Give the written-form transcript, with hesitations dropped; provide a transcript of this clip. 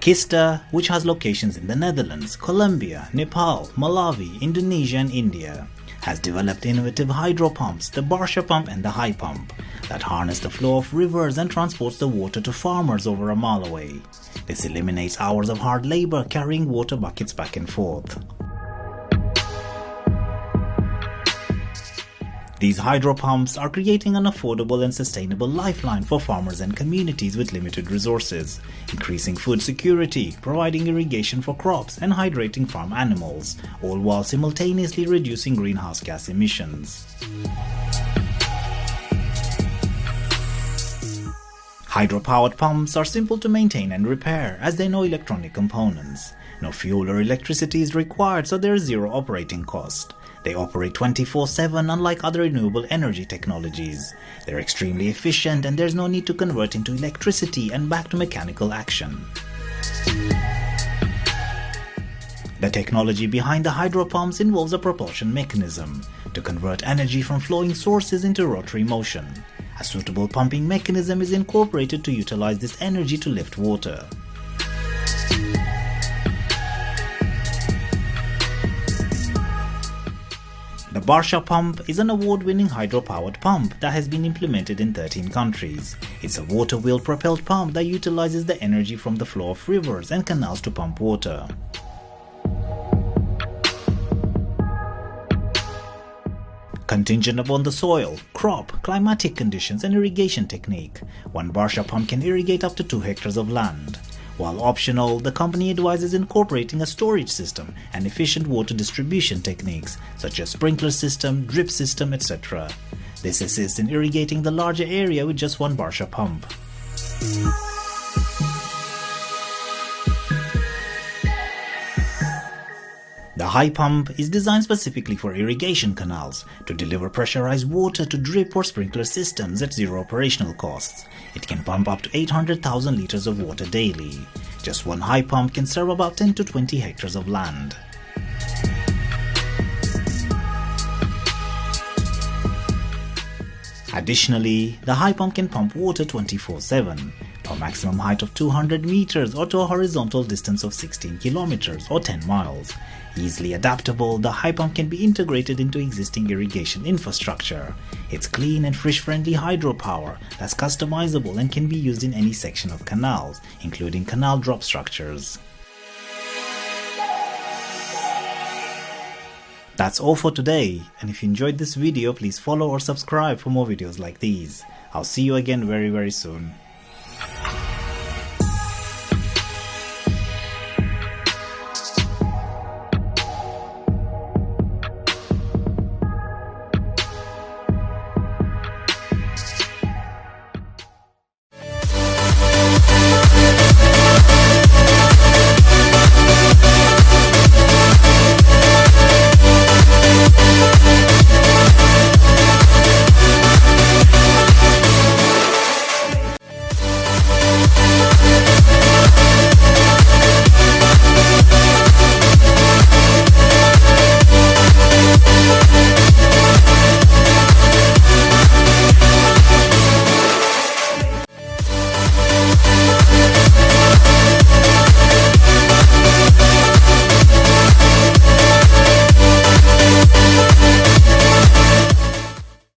Kista, which has locations in the Netherlands, Colombia, Nepal, Malawi, Indonesia and India, has developed innovative hydro pumps, the Barsha pump and the High pump, that harness the flow of rivers and transports the water to farmers over a mile away. This eliminates hours of hard labor carrying water buckets back and forth. These hydro pumps are creating an affordable and sustainable lifeline for farmers and communities with limited resources, increasing food security, providing irrigation for crops and hydrating farm animals, all while simultaneously reducing greenhouse gas emissions. Hydro-powered pumps are simple to maintain and repair as they know electronic components. No fuel or electricity is required, so there is zero operating cost. They operate 24/7 unlike other renewable energy technologies. They're extremely efficient and there's no need to convert into electricity and back to mechanical action. The technology behind the hydro pumps involves a propulsion mechanism to convert energy from flowing sources into rotary motion. A suitable pumping mechanism is incorporated to utilize this energy to lift water. The Barsha pump is an award-winning hydro-powered pump that has been implemented in 13 countries. It's a water-wheel propelled pump that utilizes the energy from the flow of rivers and canals to pump water. Contingent upon the soil, crop, climatic conditions and irrigation technique, one Barsha pump can irrigate up to 2 hectares of land. While optional, the company advises incorporating a storage system and efficient water distribution techniques such as sprinkler system, drip system, etc. This assists in irrigating the larger area with just one Barsha pump. The High pump is designed specifically for irrigation canals to deliver pressurized water to drip or sprinkler systems at zero operational costs. It can pump up to 800,000 liters of water daily. Just one High pump can serve about 10 to 20 hectares of land. Additionally, the High pump can pump water 24/7 to a maximum height of 200 meters or to a horizontal distance of 16 kilometers or 10 miles. Easily adaptable, the High pump can be integrated into existing irrigation infrastructure. It's clean and fish-friendly hydropower that's customizable and can be used in any section of canals, including canal drop structures. That's all for today, and if you enjoyed this video, please follow or subscribe for more videos like these. I'll see you again very soon.